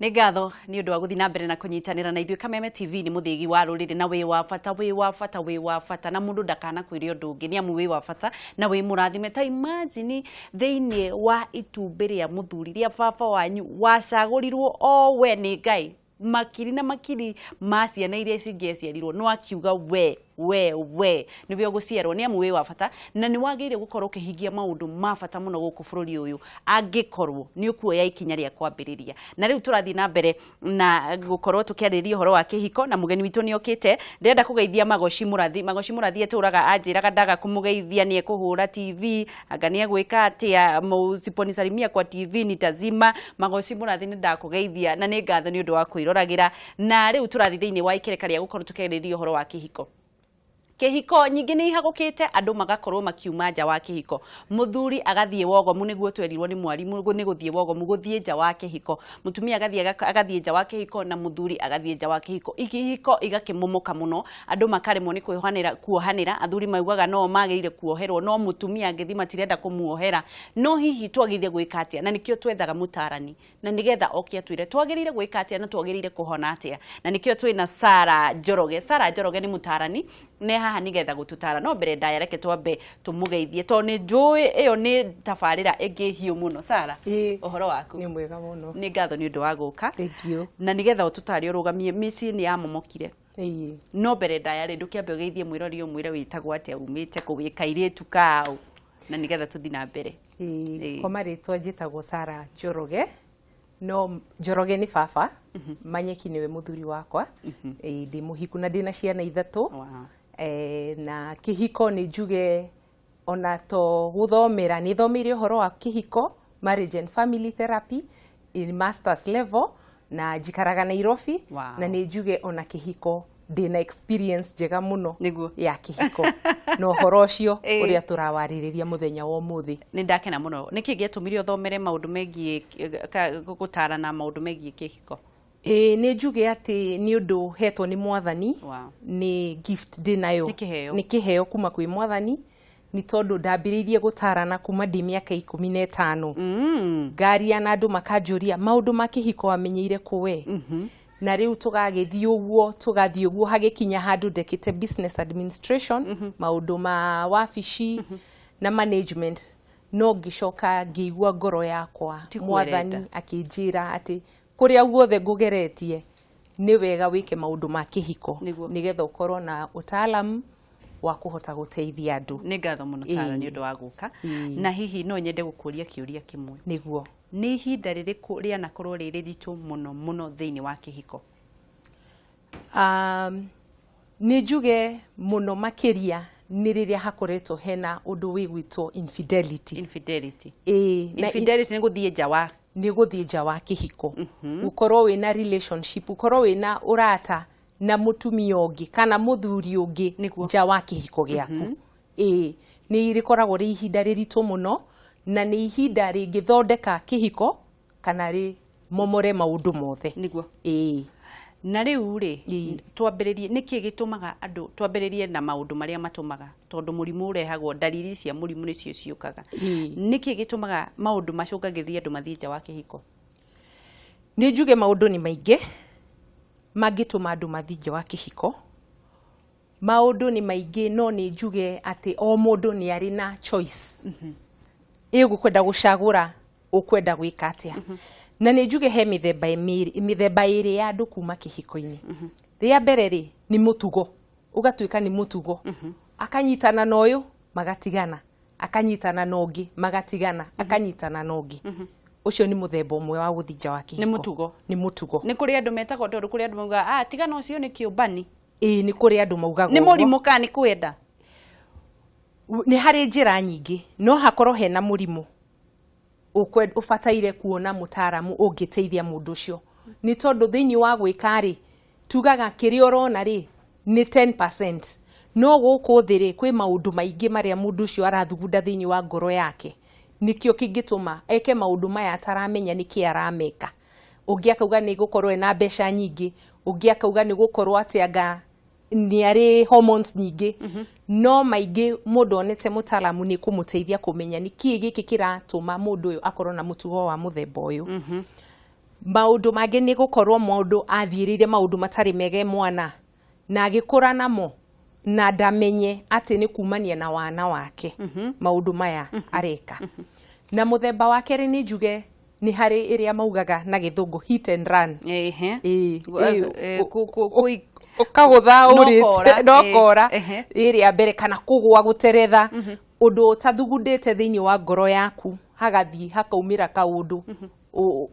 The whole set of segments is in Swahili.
Nĩ ngatho nĩ ũndũ wa gũthiĩ na mbere na kũnyitanĩra na ithuĩ. Kameme TV nĩ mũthĩgi wa rũrĩrĩ na wĩ wa bata na mũndũ ndakanakwĩre ũndũ ũngĩ, nĩ amu wĩ wa bata na wĩ mũrathime. Ta imagine thĩiniĩ wa itumbĩ rĩa mũthuri rĩa baba wanyu wacagũrirwo o we nĩ Ngai, makiri na makiri ma ciana iria cingĩaciarirwo no akiuga we nĩwe ũgũciarwo, nĩ amu wĩ wa bata na nĩ wagĩrĩire gũkorwo ũkĩhingia maũndũ ma bata mũno gũkũ bũrũri ũyũ angĩkorwo nĩ ũkuoya ikinya rĩa kwambĩrĩria. Na rĩu tũrathiĩ na mbere na gũkorwo tũkĩarĩrĩria ũhoro wa kĩhiko na mũgeni witũ nĩ okĩte. Ndĩrenda kũgeithia Magoci Mũrathi etũraga anjĩraga ndaga kũmũgeithia nĩ ekũhũra TV, anga nĩ egwĩka atĩa, msiponisalimia kwa TV nitazima. Magoci Mũrathi nĩ ndakũgeithia na nĩ ngatho nĩ ũndũ wa kwĩroragĩra. Na rĩu tũrathiĩ thĩiniĩ wa ikereka rĩa gũkorwo tũkĩarĩrĩria ũhoro wa kĩhiko. Kĩhiko nyingĩ nĩ ihagũkĩte, andũ magakorwo makiuma nja wa kĩhiko. Mũthuri agathiĩ wogomu, nĩguo twerirwo nĩ mwarimũ nĩ gũthiĩ wogomu, gũthiĩ nja wa kĩhiko. Mũtumia agathiĩ nja wa kĩhiko na mũthuri agathiĩ nja wa kĩhiko. Ikĩhiko igakĩmomoka mũno, andũ makaremwo nĩ kuohanĩra. Athuri maugaga no magĩrĩire kuoherwo, no mũtumia angĩthi matirenda kũmuohera. No hihi twagĩrĩire gwĩka atĩa? Na nĩkĩo twethaga mũtaarani, na nĩgetha oke atwĩre twagĩrĩire gwĩka atĩa na twagĩrĩire kũhona atĩa. Na nĩkĩo twĩna Sarah Njoroge. Sarah Njoroge nĩ mũtaarani haha nigetha gũtũtara. No mbere ndaya reke twambe tũmũgeithie to nĩ njũĩ ĩyo nĩ tabarĩra ĩngĩ hiũ mũno. Sarah, ũhoro waku? Nĩ mwega mũno. Nĩ ngatho nĩ ũndũ wa gũka. Thank you. Na nigetha ũtũtare ũrũgamie mĩciĩ nĩ yamomokire. No mbere ndaya rĩ ndũkĩambe ũgeithie mwĩrori ũmwĩre wĩtagwo atĩa, umĩte kũ, kairĩtu kaũ, na nigetha tũthiĩ na mbere. Kwa marĩtwa njĩtagwo Sarah Njoroge, no Njoroge nĩ baba, Manyeki nĩwe mũthuri wakwa, ndĩ mũhiku na ndĩna ciana ithatũ. Na kĩhiko nĩ njuge ona to gũthomera, nĩ thomeire ũhoro wa kĩhiko, marriage and family therapy in masters level, na njikaraga Nairobi. Na nĩ njuge ona kĩhiko ndĩna experience njega mũno ya kĩhiko na ũhoro ũcio ũrĩa tũrawarĩrĩria mũthenya wa ũmũthĩ. Nĩ ndakena mũno. Nĩkĩ gĩatũmire ũthomere maũndũ megiĩ gũtarana maũndũ megiĩ kĩhiko? Nĩ njuge atĩ nĩ ũndũ hetwo nĩ Mwathani, nĩ gift ndĩnayo, nĩ kĩheo kuma kwĩ Mwathani, nĩ tondũ ndambĩrĩirie gũtarana kuma ndĩ mĩaka 15. Ngaria na andũ makanjũria maũndũ ma kĩhiko wamenyeire kũ we? Na rĩu tũgagĩthiĩ ũguo hagĩkinya handũ ndekĩte business administration, maũndũ ma wabici na management. No ngĩcoka ngĩigua ngoro yakwa Mwathani akĩnjĩra atĩ kũrĩa guothe ngũgeretie nĩ wega wĩke maũndũ ma kĩhiko nĩgetha ũkorwo na ũtaalamu wa kũhota gũteithia andũ. Nĩ ngatho mũno Sarah nĩ ũndũ wa gũka. Na hihi no nyende gũkũria kĩũria kĩmwe. Nĩguo. Nĩ ihinda rĩrĩkũ rĩanakorwo rĩrĩ ritũ mũno thĩinĩ wa kĩhiko? Nĩ njuge mũno makĩria nĩ rĩrĩa hakoretwo hena ũndũ wĩgwĩtwo infidelity. Infidelity nĩ gũthiĩ nja wa kĩhiko. Ũkorwo wĩna relationship, ũkorwo wĩna ũrata na mũtumia ũngĩ kana mũthuri ũngĩ nja wa kĩhiko gĩaku. Nĩ rĩkoragwo rĩ ihinda rĩritũ mũno na nĩ ihinda rĩngĩthondeka kĩhiko kana rĩ momore maũndũ mothe. Na rĩu rĩ twambĩrĩrie nĩkĩ gĩtũmaga andũ, twambĩrĩrie na maũndũ marĩa matũmaga, tondũ mũrimũ ũrehagwo, dalili cia mũrimũ nĩcio ciũkaga. Nĩkĩ gĩtũmaga maũndũ macũngagĩrĩria andũ mathiĩ nja wa kĩhiko? Nĩ njuge maũndũ nĩ maingĩ mangĩtũma andũ mathiĩ nja wa kĩhiko. Maũndũ nĩ maingĩ, no nĩ njuge atĩ o mũndũ nĩ arĩ na choice. Ũkwenda gũcagũra ũkwenda gwĩka atĩa. Na nĩ njuge he mĩthemba ĩrĩ ya andũ kuma kĩhiko-inĩ. Rĩa mbere rĩ nĩ mũtugo, ũgatuĩka nĩ mũtugo, akanyitana na ũyũ magatigana, akanyitana na ũngĩ magatigana, akanyitana na ũngĩ. Ũcio nĩ mũthemba ũmwe wa gũthiĩ nja wa kĩhiko. Nĩ mũtugo. Nĩ kũrĩ andũ metagwo tondũ kũrĩ andũ mauga tigana ũcio nĩ kĩũmbani. Nĩ kũrĩ andũ maugaga nĩ mũrimũ kana nĩ kwenda. Nĩ harĩ njĩra nyingĩ, no hakorwo hena mũrimũ ũbataire kuona mũtaaramu ũngĩteithia mũndũ ũcio. Nĩ tondũ thĩinĩ wa gwĩka rĩ tugaga kĩrĩa ũrona rĩ nĩ 10%, no gũkũ thĩ rĩ kwĩ maũndũ maingĩ marĩa mũndũ ũcio arathugunda thĩinĩ wa ngoro yake. Nĩkĩo kĩngĩtũma eke maũndũ maya ataramenya nĩkĩ arameka. Ũngĩ akauga nĩ gũkorwo ena mbeca nyingĩ, ũngĩ akauga nĩ gũkorwo atĩ anga nĩ arĩ hormones nyingĩ. No maingĩ mũndũ onete mũtaaramu nĩ kũmũteithia kũmenya nĩ kĩĩ gĩkĩ kĩratũma mũndũ ũyũ akorwo na mũtugo wa mũthemba ũyũ. maundu mangĩ nĩ gũkorwo mũndũ athiĩrĩire maundu matarĩ mega mwana na agĩkũra namo na ndamenye atĩ nĩ kumania na wana wake maundu maya areka na mũthemba wa kerĩ nĩ njuge nĩ harĩ ĩrĩa maugaga na gĩthũngũ hit and run ukagũtha ũrĩte ndokora ĩrĩa mbere kana kũgwa gũteretha ũndũ ũtathugundĩte thĩinĩ wa ngoro yaku hagathiĩ hakaumĩra kaũndũ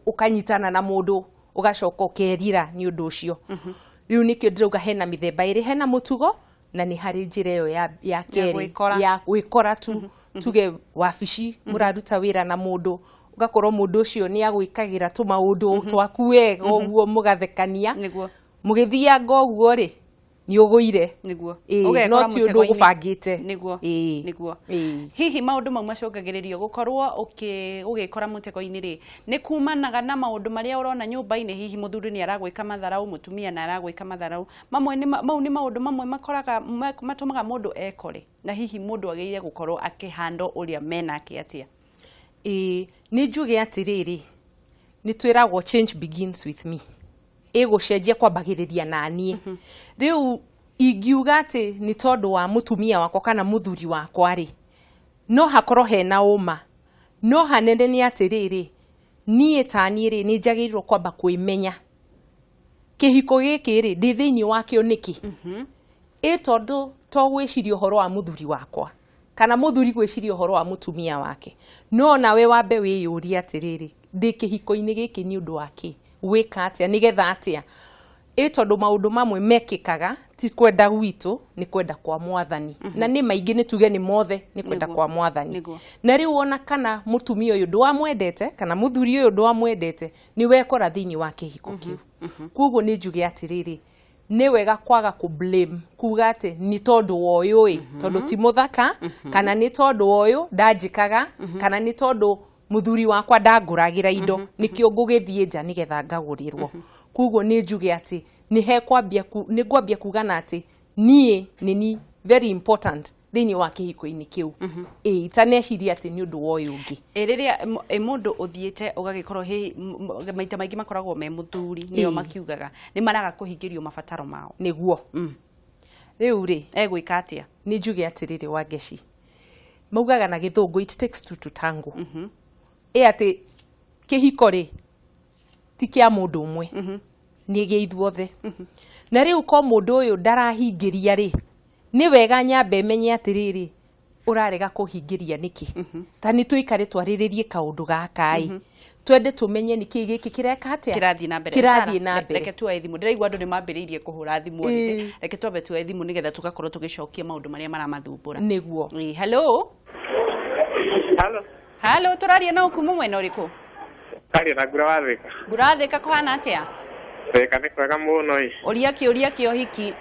ukanyitana na mũndũ ugacoka ũkerira nĩ ũndũ ũcio rĩu nĩkĩo ndĩrauga hena mĩthemba ĩrĩ hena mũtugo na nĩ harĩ njĩra ĩyo ya kerĩ ya gwĩkora tu tuge wabici mũraruta wĩra na mũndũ ugakorwo mũndũ ũcio nĩ agwĩkagĩra tũmaũndũ twaku wega ũguo mũgathekania mũgĩthianga ũguo rĩ nĩ ũgũire no ti ũndũ ũgũbangĩte nĩguo hihi maũndũ mau macũngagĩrĩrio gũkorwo ũgĩkora mũtego-inĩ rĩ nĩ kumanaga na maũndũ marĩa ũrona nyũmba-inĩ hihi mũthuri nĩ aragwĩka matharau mũtumia nĩ aragwĩka matharau mau nĩ maũndũ mamwe makoraga matũmaga mũndũ ekore na hihi mũndũ agĩrĩire gũkorwo akĩhandle ũrĩa menake atĩa nĩ njuge atĩrĩrĩ nĩ twĩragwo change begins with me ĩgũcenjia kwambagĩrĩria na niĩ rĩu ingiuga atĩ nĩ tondũ wa mũtumia wakwa kana mũthuri wakwa rĩ no hakorwo hena ũma no hanene nĩ atĩrĩrĩ niĩ ta niĩ rĩ nĩ njagĩrĩirwo kwamba kwĩmenya kĩhiko gĩkĩ rĩ ndĩ thĩinĩ wakĩo nĩkĩ tondũ to gwĩciria ũhoro wa mũthuri wakwa kana mũthuri gwĩciria ũhoro wa mũtumia wake no nawe wambe wĩyũrie atĩrĩrĩ ndĩ kĩhiko-inĩ gĩkĩ nĩ ũndũ wake gwĩka atĩa nĩgetha atĩa tondũ maũndũ mamwe mekĩkaga ti kwenda gwitũ nĩ kwenda kwa mwathani na nĩ maingĩ nĩ tuge nĩ mothe nĩ kwenda kwa mwathani na rĩu ona kana mũtumia ũyũ ndwamwendete kana mũthuri ũyũ ndwamwendete nĩ wekora thĩinĩ wa kĩhiko kĩu koguo nĩ njuge atĩrĩrĩ nĩ wega kwaga blame kuga atĩ nĩ tondũ wa ũyũ tondũ ti mũthaka kana nĩ tondũ wa ũyũ ndanjĩkaga kana nĩ tondũ mũthuri wakwa ndangũragĩra indo nĩkĩo ngũgĩthiĩ nja nĩgetha ngagũrĩrwo koguo nĩ njuge atĩ nĩ ngwambia kuga na atĩ niĩ nĩ very important thĩinĩ wa kĩhiko-inĩ kĩu itaneciria atĩ nĩ ũndũ wa ũyũ ũngĩ rĩrĩa mũndũ ũthiĩte ũgagĩkorwo maita maingĩ makoragwo me mũthuri nĩo makiugaga nĩ maraga kũhingĩrio mabataro mao nĩguo rĩu rĩ egwĩka atĩa nĩ njuge atĩrĩrĩ wa ngeci maugaga na gĩthũngũ it takes two to tango atĩ kĩhiko rĩ ti kĩa mũndũ ũmwe nĩ gĩa ithuothe na rĩu ko mũndũ ũyũ ndarahingĩria rĩ nĩ wega nyambe menye atĩrĩrĩ ũrarega kũhingĩria nĩkĩ ta nĩ tũikare twarĩrĩrie kaũndũ gaka twende tũmenye nĩkĩ gĩkĩ kĩreka atĩa kĩrathiĩ na mbere reke tuoe thimũ ndĩraigua andũ nĩ mambĩrĩirie kũhũra thimũ reke twambe tuoe thimũ nĩgetha tũgakorwo tũgĩcokia maũndũ marĩa maramathumbũra nĩguo hello Halo, tũraria na ũkumu mwena ũrĩkũ? Tũraria na Ngurathĩka. Ngurathĩka kũhana atĩa? Thĩka nĩ kwega mũno ĩ. Ũria kĩũria ũhiki.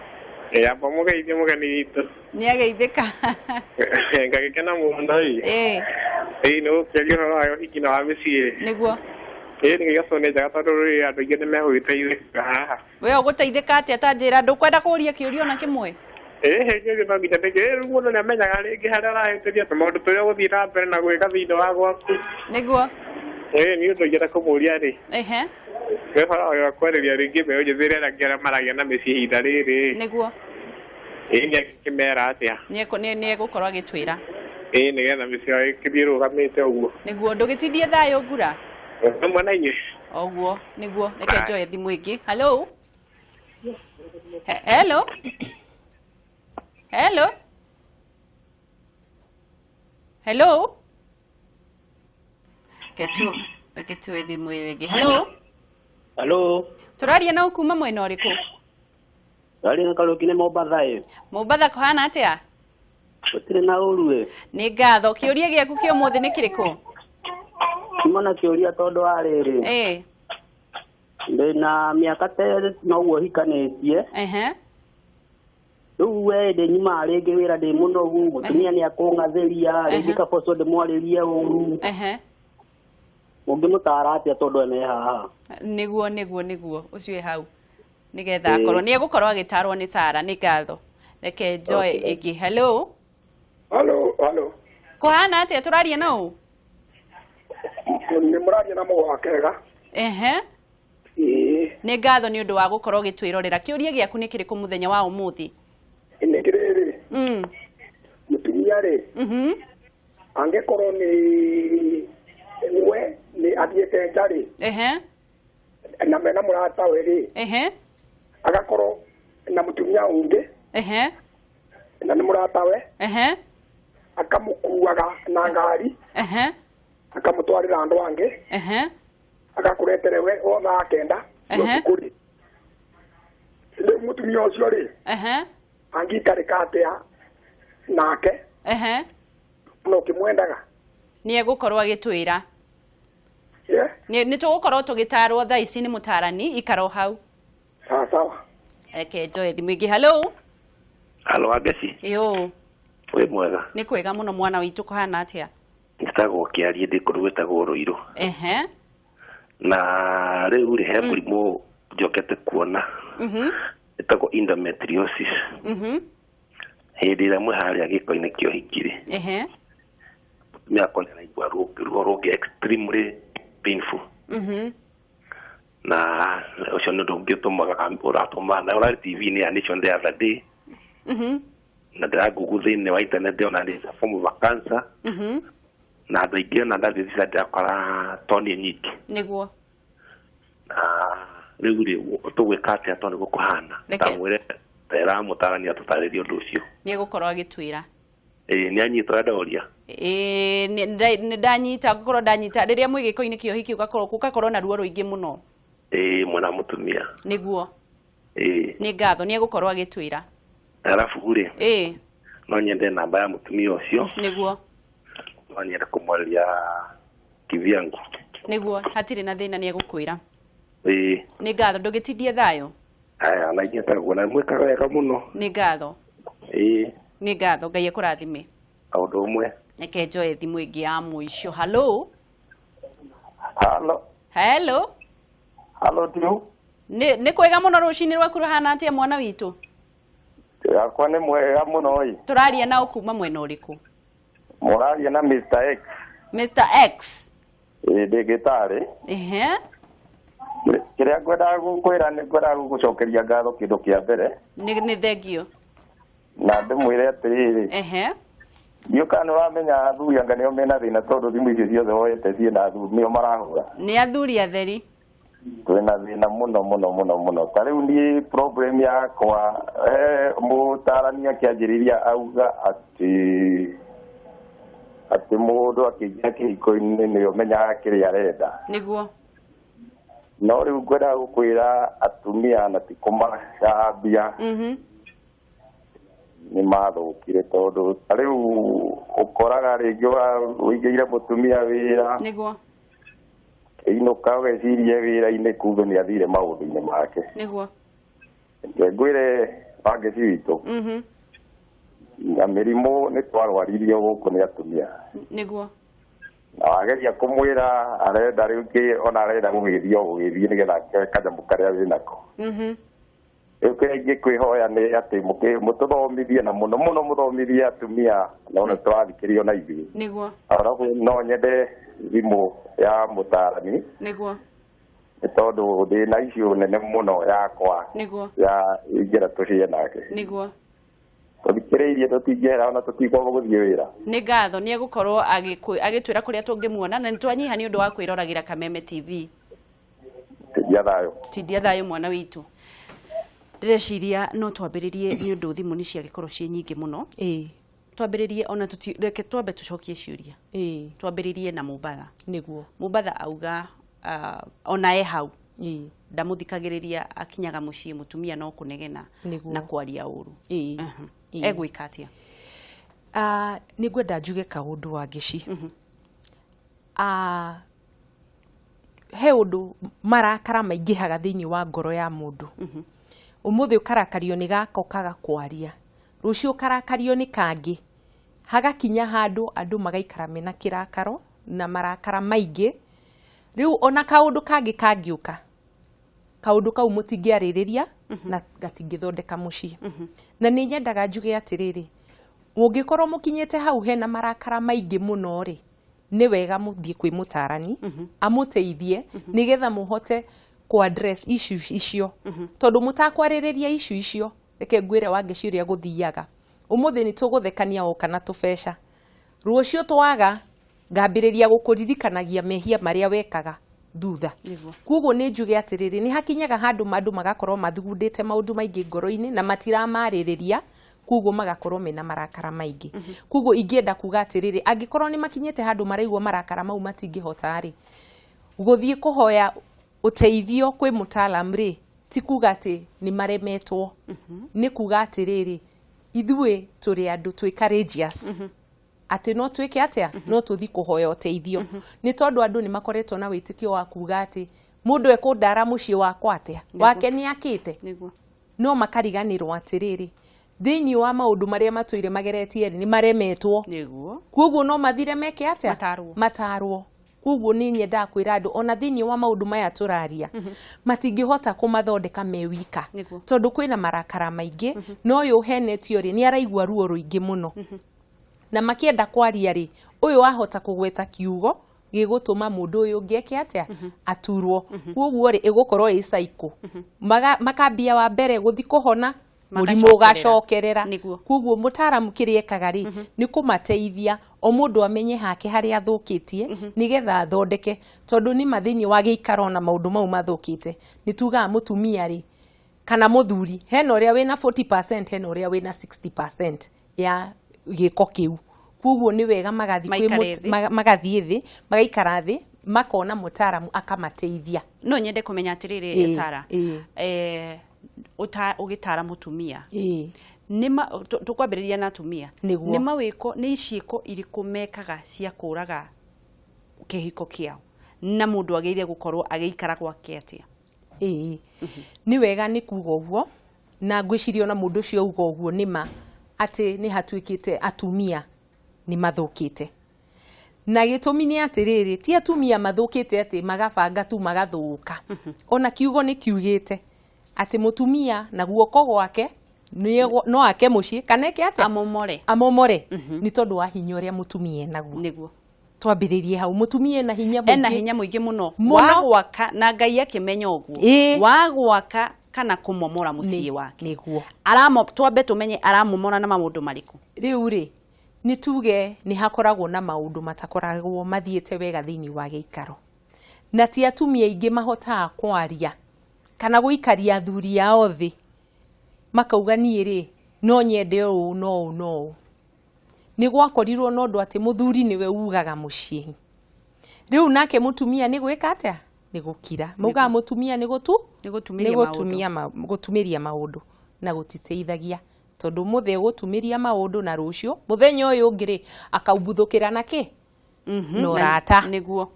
Amba mũgeithie mũgeni witũ. Nĩ ageithĩka. Ngagĩkena mũno ĩ. Nĩ ũkĩaria ũhoro wa ũhiki na wa mĩciĩ. Nĩguo. Nĩ gĩgaco nĩ njega tondũ rĩrĩ andũ aingĩ nĩ megũgĩteithĩka haha. We ũgũteithĩka atĩa ta njĩra ndũkwenda kũria kĩũria ona kĩmwe? No nginya rĩu mũndũ nĩ amenyaga rĩngĩ harĩa arahĩtĩria tũmaũndũ tũrĩa gũthiĩ na mbere na gwĩka thĩinĩ wa gwaku nĩguo nĩ ũndũ ingĩenda kũmũria rĩ wĩhora kwarĩria rĩngĩ mbeũ njĩthĩ rĩrĩa angĩ maragia na mĩciĩ ihinda rĩrĩ nĩguo nĩ akĩmera atĩa nĩ egũkorwo agĩtwĩra nĩgetha mĩciĩ yao ĩkĩthiĩ ĩrũgamĩte ũguo nĩguo ndũgĩtindie thayũ Ngura hamwe na inyuĩ ũguo nĩguo reke njoe thimũ ĩngĩ hello hello Hello. Hello. Ketu thimũ ĩyo ĩngĩ. Hello. Hello. Tũraria na ũkuma mwena ũrĩkũ? Tũraria na Karuki nĩ Mombatha ĩ. Mombatha kũhana atĩa? Gũtirĩ na ũru ĩ. Nĩ ngatho. Kĩũria gĩaku kĩa ũmũthĩ nĩ kĩrĩkũ? Kimana kĩũria tondũ wa rĩrĩ. Ndĩna mĩaka terĩ noguo hikanĩtie. Rĩu we ndĩ nyuma rĩngĩ wĩra ndĩ mũnogu mũtumia nĩ akũng'athĩria rĩngĩ kaboco ndĩmwarĩrie ũru ũngĩmũtara atĩa tondũ ene haha nĩguo ũcio hau nĩgetha akorwo nĩ egũkorwo agĩtarwo nĩ Sarah nĩ ngatho reke njoe ĩngĩ hello kũhana atĩa tũraria na ũ nĩ mũraria na mũgwakega nĩ ngatho nĩ ũndũ wa gũkorwo gĩtwĩrorera kĩũria gĩaku nĩ kĩrĩkũ mũthenya wa ũmũthĩ nĩ kĩrĩrĩ mũtumia rĩ angĩkorwo nĩ we nĩ athiĩte nja rĩ na mena mũrata we rĩ agakorwo na mũtumia ũngĩ na nĩ mũrata we akamũkuaga na ngari akamũtwarĩra andũ angĩ agakũretere we wothe akenda ũtukũrĩ rĩu mũtumia ũcio rĩ angĩikarĩka atĩa nake no ũkĩmwendaga nĩ egũkorwo agĩtwĩra nĩ tũgũkorwo tũgĩtarwo thaa ici nĩ mũtaarani ikara hau sawa eke njoe thimũ ĩngĩ halo Ageci ĩũ wĩ mwega nĩ kwega mũno mwana witũ kũhana atĩa Nĩtagwo Kĩarie ndĩkũrũgĩtagwo Rũirũ na rĩu rĩ he mũrimũ njokete kuona ĩtagwo endometriosis hĩndĩ ĩrĩa mwĩ harĩa gĩko-inĩ kĩa ũhiki rĩ mĩako nĩ araigua ruo rũngĩ extremely painful na ũcio nĩ ũndũ ũngĩtũmaga ũratũma na ũrarĩ TV-inĩ ya Nation the other day na ndĩragugu thĩinĩ wa internet ndĩona nĩ form of cancer na andũ aingĩ na ndathĩ cia ndakora toni nyingĩ nĩguo na rĩu rĩ tũgwĩka atĩa tondũ gũkũhana tamwĩre tera mũtaarani atũtarĩrie ũndũ ũcio nĩ egũkorwo agĩtwĩra nĩ anyitwo ndoria nĩ ndanyita gũkorwo ndanyita rĩrĩa mwĩ gĩko-inĩ kĩa ũhiki ũgakorwo na ruo rũingĩ mũno mwana mũtumia nĩguo nĩ ngatho nĩ egũkorwo agĩtwĩra arabu rĩ no nyende namba ya mũtumia ũcio nĩguo no nyende kũmwarĩria kivyangu nĩguo hatirĩ na thĩna nĩ egũkwĩra nĩ ngatho ndũgĩtindie thayũ aya na ingĩtagwo na mwĩkaga wega mũno nĩ ngatho nĩ ngatho Ngai ekũrathime ũndũ ũmwe reke njoe thimũ ĩngĩ ya mũico halo tiu nĩ kwega mũno rũcinĩ rwaku rũhana atĩa mwana witũ yakwa nĩ mwega mũno ĩ tũraria na ũkuma mwena ũrĩkũ mũraria na Mr X ndĩgĩtarĩ kĩrĩa ngwendaga gũkwĩra nĩ ngwendaga gũgũcokeria ngatho kĩndũ kĩa mbere nĩ thengio na ndĩmwĩre atĩrĩrĩ ndiũka nĩ wamenya athuri anga nĩo mena thĩna tondũ thimũ icio ciothe woete ciĩna athuri nĩo marahũra nĩ athuri atheri twĩna thĩna mũno ta rĩu niĩ problem yakwa mũtaarani akĩanjĩrĩria auga atĩ mũndũ akĩingĩra kĩhiko-inĩ nĩ ũmenyaga kĩrĩa arenda nĩguo no rĩu ngwendaga gũkwĩra atumia na ti kũmacambia nĩ mathũkire tondũ ta rĩu ũkoraga rĩngĩ ũingĩire mũtumia wĩra nĩguo ĩinũka ũgecirie wĩra-inĩ kumbe nĩ athire maũndũ-inĩ make nĩguo ngwĩre Ageci witũ na mĩrimũ nĩ twarwaririo gũkũ nĩ atumia nĩguo na wageria kũmwĩra arenda rĩngĩ ona arenda gũgĩthiĩ nĩgetha kanyamũ karĩa wĩnako rĩu kĩrĩa ingĩkwĩhoya nĩ atĩ mũtũthomithie na mũno mũthomithie atumia na ona tũrathikĩrio na ithuĩ nĩguo arabu no nyende thimũ ya mũtaarani nĩguo nĩ tondũ thĩna icio nene mũno yakwa nĩguo ya ingĩra tũcie nake nĩguo tũthikĩrĩirie tũtingĩhera ona tũtikwamba gũthiĩ wĩra nĩ ngatho nĩ egũkorwo agĩtwĩra kũrĩa tũngĩmuona na nĩ twanyiha nĩ ũndũ wa kwĩroragĩra Kameme TV tindia thayũ mwana witũ ndĩreciria no twambĩrĩrie nĩ ũndũ thimũ nĩ ciagĩkorwo ciĩ nyingĩ mũno twambĩrĩrie ona reke twambe tũcokie ciũria twambĩrĩrie na Mũmbatha nĩguo Mũmbatha auga ona hau ndamũthikagĩrĩria akinyaga mũciĩ mũtumia no kũnegena na kwaria ũru egwĩka atĩa nĩ ngwenda njuge kaũndũ wa Ngeci he ũndũ marakara maingĩhaga thĩinĩ wa ngoro ya mũndũ ũmũthĩ ũkarakario nĩ gaka ũkaga kwaria rũciũ ũkarakario nĩ kangĩ hagakinya handũ andũ magaikara mena kĩrakaro na marakara maingĩ rĩu ona kaũndũ kangĩ kangĩũka kaũndũ kau mũtingĩarĩrĩria na gatingĩthondeka mũciĩ na nĩ nyendaga njuge atĩrĩrĩ mũngĩkorwo mũkinyĩte hau hena marakara maingĩ mũno rĩ nĩ wega mũthiĩ kwĩ mũtaarani amũteithie nĩgetha mũhote ku address issues icio tondu mutakwarĩrĩria issue icio reke ngwĩre wangĩciũria gũthiaga ũmũthĩ nĩ tũgũthekania o kana tũbeca rũciũ twaga ngambĩrĩria gũkũririkanagia mehia marĩa wekaga thutha kuoguo nĩ njuge atĩrĩrĩ nĩ hakinyaga handũ andũ magakorwo mathugundĩte maũndũ maingĩ ngoro-inĩ na matiramarĩrĩria kuoguo magakorwo mena marakara maingĩ kuoguo ingĩenda kuga atĩrĩrĩ angĩkorwo nĩ makinyĩte handũ maraigua marakara mau matingĩhota rĩ gũthiĩ kũhoya ũteithio kwĩ mũtaaramu rĩ ti kuga atĩ nĩ maremetwo nĩ kuga atĩrĩrĩ ithuĩ tũrĩ andũ twĩ courageous atĩ no twĩke atĩa no tũthi kũhoya ũteithio nĩ tondũ andũ nĩ makoretwo na wĩtĩkio wa kuga atĩ mũndũ ekũndara mũciĩ wakwa atĩa wake nĩ akĩte no makariganĩrwo atĩrĩrĩ thĩiniĩ wa maũndũ marĩa matũire mageretie nĩ maremetwo kuoguo no mathire meke atĩa matarwo kuoguo nĩ nyendaga kwĩra andũ ona thĩiniĩ wa maũndũ maya tũraria matingĩhota kũmathondeka me wika tondũ kwĩna marakara maingĩ no ũyũ ũhenetio rĩ nĩ araigua ruo rũingĩ mũno na makĩenda kwaria rĩ ũyũ ahota kũgweta kiugo gĩgũtũma mũndũ ũyũ ngeke atĩa aturwo kuoguo rĩ ĩgũkorwo ĩ cycle makambia wa mbere gũthi kũhona mũrimũ ũgacokerera kuoguo mũtaaramu kĩrĩa ekaga rĩ nĩ kũmateithia o mũndũ amenye hake harĩa athũkĩtie nĩgetha athondeke tondũ nĩ mathĩiniĩ wa gĩikaro na maũndũ mau mathũkĩte nĩ tugaga mũtumia rĩ kana mũthuri hena ũrĩa wĩna 40% hena ũrĩa wĩna 60% ya gĩko kĩu kuoguo nĩ wega magathiĩ thĩ magaikara thĩ makona mũtaaramu akamateithia no nyende kũmenya atĩrĩrĩ Sarah ũgĩtara mũtumia tũkwambĩrĩria na atumia nĩ mawĩko nĩ iciĩko irĩkũ mekaga cia kũraga kĩhiko kĩao na mũndũ agĩrĩire gũkorwo agĩikara gwake atĩa nĩ wega nĩ kuga ũguo na ngwĩciria ona mũndũ ũcio uga ũguo nĩma atĩ nĩ hatuĩkĩte atumia nĩ mathũkĩte na gĩtũmi nĩ atĩrĩrĩ ti atumia mathũkĩte atĩ magabanga tu magathũka ona kiugo nĩ kiugĩte atĩ mũtumia na guoko gwake no ake mũciĩ kana eke atĩa amomore nĩ tondũ wa hinya ũrĩa mũtumia enaguo twambĩrĩrie hau mũtumia ena hinya mũingĩ mũno wa gwaka na Ngai akĩmenya ũguo wa gwaka kana kũmomora mũciĩ wake twambe tũmenye aramomora na maũndũ marĩkũ rĩu rĩ nĩ tuge nĩ hakoragwo na maũndũ matakoragwo mathiĩte wega thĩiniĩ wa gĩikaro na ti atumia aingĩ mahotaga kwaria kana gũikaria athuri ao thĩ makauga niĩ rĩ no nyende ũũ no nĩ gwakorirwo na ũndũ atĩ mũthuri nĩwe ugaga mũciĩ rĩu nake mũtumia nĩ gwĩka atĩa nĩ gũkira maugaga mũtumia nĩ gũtumĩria maũndũ na gũtiteithagia tondũ mũthĩ gũtumĩria maũndũ na rũciũ mũthenya ũyũ ũngĩ rĩ akaumbũthũkĩra na kĩ norata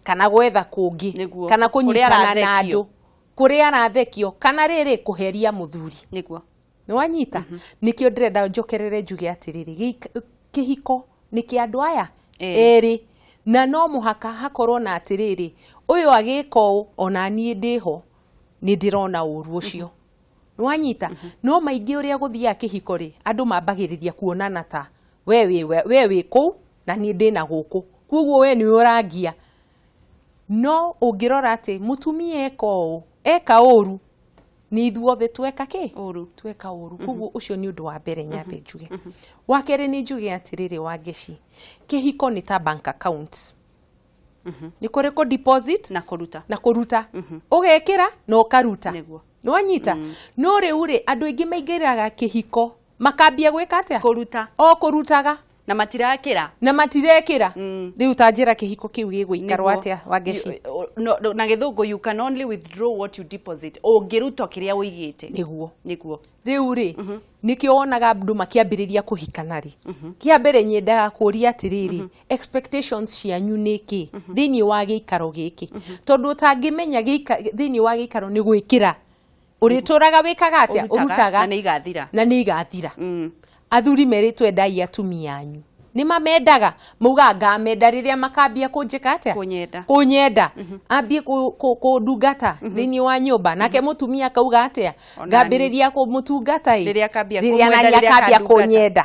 kana gwetha kũngĩ kana kũnyitana na andũ kũrĩa arathekio kana rĩrĩ kũheria mũthuri nĩ wanyita nĩkĩo ndĩrenda njokerere njuge atĩrĩrĩ kĩhiko nĩ kĩa andũ aya erĩ na no mũhaka hakorwo na atĩrĩrĩ ũyũ agĩka ũũ ona niĩ ndĩho nĩ ndĩrona ũru ũcio nĩ wanyita no maingĩ ũrĩa gũthiaga kĩhiko rĩ andũ mambagĩrĩria kuonana ta we wĩ kũu na niĩ ndĩna gũkũ kuoguo we nĩ ũrangia no ũngĩrora atĩ mũtumia eka ũru nĩ ithuothe tweka kĩ tweka ũru kuoguo ũcio nĩ ũndũ wa mbere nyambe njuge wa kerĩ nĩ njuge atĩrĩrĩ Wangeci kĩhiko nĩ ta bank account nĩ kũrĩ kũ deposit na kũruta ũgekĩra na ũkaruta nĩ wanyita no rĩu rĩ andũ aingĩ maingĩraga kĩhiko makambia gwĩka atĩa kũrutaga na matirekĩra rĩu ta njĩra kĩhiko kĩu gĩgũikarwo atĩa Wangeci na gĩthũngũ you can only withdraw what you deposit ũngĩruta kĩrĩa ũigĩte nĩguo rĩu rĩ nĩkĩo wonaga andũ makĩambĩrĩria kũhikana rĩ kĩa mbere nyendaga kũria atĩrĩrĩ expectations cianyu nĩ kĩ thĩiniĩ wa gĩikaro gĩkĩ tondũ ũtangĩmenya thĩiniĩ wa gĩikaro nĩ gwĩkĩra ũrĩtũraga wĩkaga atĩa ũrutaga na nĩ igathira athuri merĩtwo endai atumia anyu nĩ mamendaga mauga ngamenda rĩrĩa makambia kũnjĩka atĩa kũnyenda ambie kũndungata thĩinĩ wa nyũmba nake mũtumia akauga atĩa ngambĩrĩria kũmũtungata rĩrĩa akambia kũnyenda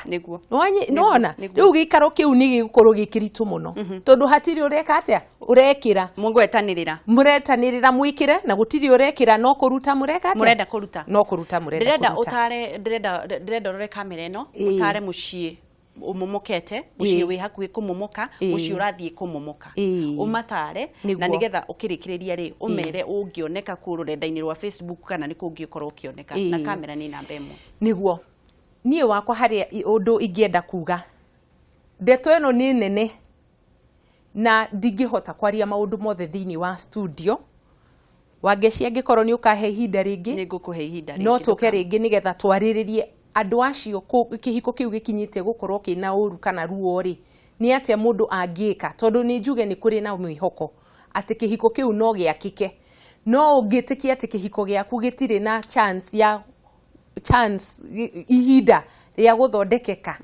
nĩwona rĩu gĩikaro kĩu nĩ gĩgũkorwo gĩkĩritũ mũno tondũ hatirĩ ũreka atĩa ũrekĩra mũretanĩrĩra mwĩkĩre na gũtirĩ ũrekĩra no kũruta mũreka atĩa no kũruta ndĩrenda ũrore kamera ĩno ũtare mũciĩ umomokete muciĩ wĩ hakuhĩ kũmomoka muciĩ ũrathiĩ kũmomoka ũmatare na nĩgetha ũkĩrĩkĩrĩria rĩ ũmere ũngĩoneka kũ rũrenda-inĩ rwa Facebook kana nĩ kũngĩkorwo ũkĩoneka na kamera nĩ namba ĩmwe nĩguo niĩ wakwa harĩa ũndũ ingĩenda kuga ndeto ĩno nĩ nene na ndingĩhota kwaria maũndũ mothe thĩinĩ wa studio Wangeci angĩkorwo nĩ ũkahe ihinda rĩngĩ nĩngũkũhe ihinda rĩngĩ no tũke rĩngĩ nĩgetha twarĩrĩrie andũ acio kĩhiko kĩu gĩkinyĩte gũkorwo kĩna ũru kana ruo rĩ nĩ atĩa mũndũ angĩka tondũ nĩ njuge nĩ kũrĩ na mwĩhoko atĩ kĩhiko kĩu no gĩakĩke no ũngĩtĩkia atĩ kĩhiko gĩaku gĩtirĩ na chance ihinda rĩa gũthondekeka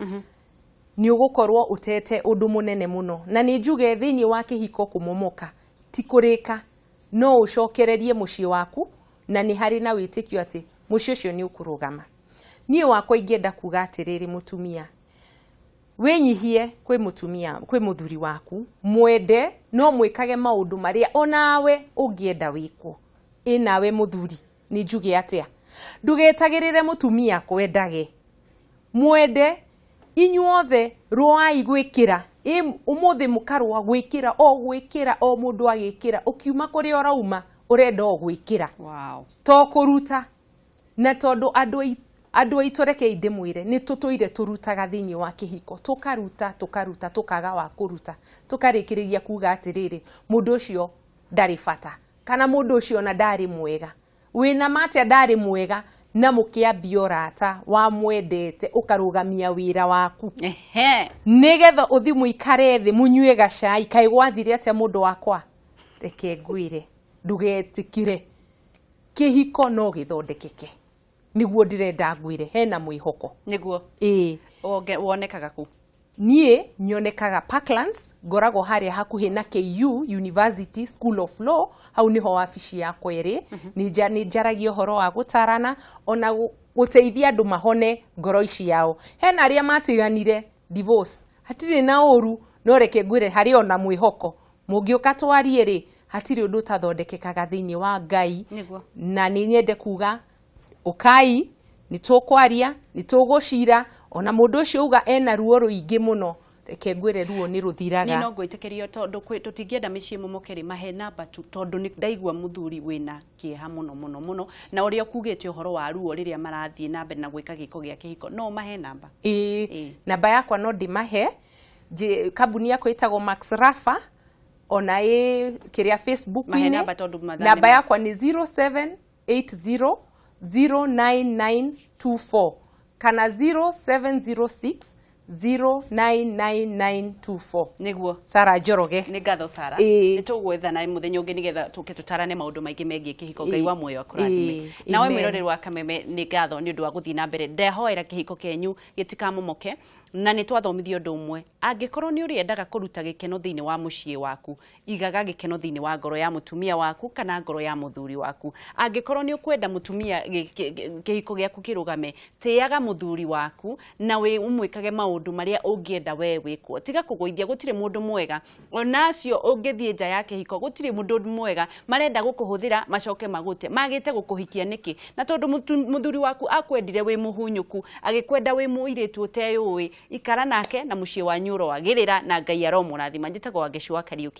nĩ ũgũkorwo ũtete ũndũ mũnene mũno na nĩ njuge thĩinĩ wa kĩhiko kũmomoka ti kũrĩka no ũcokererie mũciĩ waku na nĩ harĩ na wĩtĩkio atĩ mũciĩ ũcio nĩ ũkũrũgama niĩ wakwa ingĩenda kuga atĩrĩrĩ mũtumia wĩnyihie kwĩ mũthuri waku mwende no mwĩkage maũndũ marĩa onawe ũngĩenda wĩkwo nawe mũthuri nĩ njuge atĩa ndũgetagĩrĩre mũtumia kwendage mwende inyuothe rũai gwĩkĩra ũmũthĩ mũkarũa gwĩkĩra o mũndũ agĩkĩra ũkiuma kũrĩa ũrauma ũrenda o gwĩkĩra to kũruta na tondũ andũ aitũ rekei ndĩmwĩre nĩ tũtũire tũrutaga thĩinĩ wa kĩhiko tũkaruta tũkaga wa kũruta tũkarĩkĩrĩria kuga atĩrĩrĩ mũndũ ũcio ndarĩ bata kana mũndũ ũcio ona ndarĩ mwega wĩna matĩa ndarĩ mwega na mũkĩambia ũrata wamwendete ũkarũgamia wĩra waku nĩgetha ũthi mũikare thĩ mũnyue gacai kaĩ gwathire atĩa mũndũ wakwa reke ngwĩre ndũgetĩkĩre kĩhiko no gĩthondekeke nĩguo ndĩrenda ngwĩre hena mwĩhoko nĩguo wonekaga kũ niĩ nyonekaga Parklands ngoragwo harĩa hakuhĩ na KU University School of Law hau niho wabici yakwa ĩrĩ nĩ njaragia ũhoro wa gũtarana ona gũteithia andũ mahone ngoro ici yao hena arĩa matiganire divorce hatirĩ na ũru no reke ngwĩre harĩ ona mwĩhoko mũngĩũka twarie rĩ hatirĩ ũndũ ũtathondekekaga thĩinĩ wa Ngai na nĩ nyende kuga ũkai nĩ tũkwaria nĩ tũgũcira ona mũndũ ũcio uga ena ruo rũingĩ mũno reke ngwĩre ruo nĩ rũthiraga no ngwĩtĩkĩrio tondũ tũtingĩenda mĩciĩ mũmokeri mahe namba tu tondũ nĩ ndaigua mũthuri wĩna kĩeha mũno na ũrĩa ukugĩte ũhoro wa ruo rĩrĩa marathiĩ na mbere na gwĩka gĩko gĩa kĩhiko no mahe namba namba yakwa no ndĩmahe kambuni yakwa ĩtagwo Max Rafa ona kĩrĩa Facebook-inĩ namba yakwa nĩ 0780 09924 kana 0706 0999924 nĩguo Sarah Njoroge nĩ ngatho Sarah nĩ tũgwethana mũthenya ũngĩ nĩgetha tũke tũtarane maũndũ maingĩ megiĩ kĩhiko Ngai wa muoyo akũrathime nawe mwĩroreri wa Kameme nĩ ngatho nĩ ũndũ wa gũthiĩ na mbere ndehoera kĩhiko kĩenyu gĩtikamomoke na nĩ twathomithio ũndũ ũmwe angĩkorwo nĩ ũrĩendaga kũruta gĩkeno thĩinĩ wa mũciĩ waku igaga gĩkeno thĩinĩ wa ngoro ya mũtumia waku kana ngoro ya mũthuri waku angĩkorwo nĩ ũkwenda mũtumia kĩhiko gĩaku kĩrũgame tĩaga mũthuri waku na we ũmwĩkage maũndũ marĩa ũngĩenda we wĩkwo tiga kũgũithia gũtirĩ mũndũ mwega onacio ũngĩthiĩ nja ya kĩhiko gũtirĩ mũndũ mwega marenda gũkũhũthĩra macoke magũte magĩte gũkũhikia nĩkĩ na tondũ mũthuri waku akwendire wĩ mũhunyũku agĩkwenda wĩ mũirĩtu ũteyũĩ ikara nake na mũciĩ wanyu ũroagĩrĩra na Ngai aromũrathima njĩtagwo Wangeci wa Kariũki.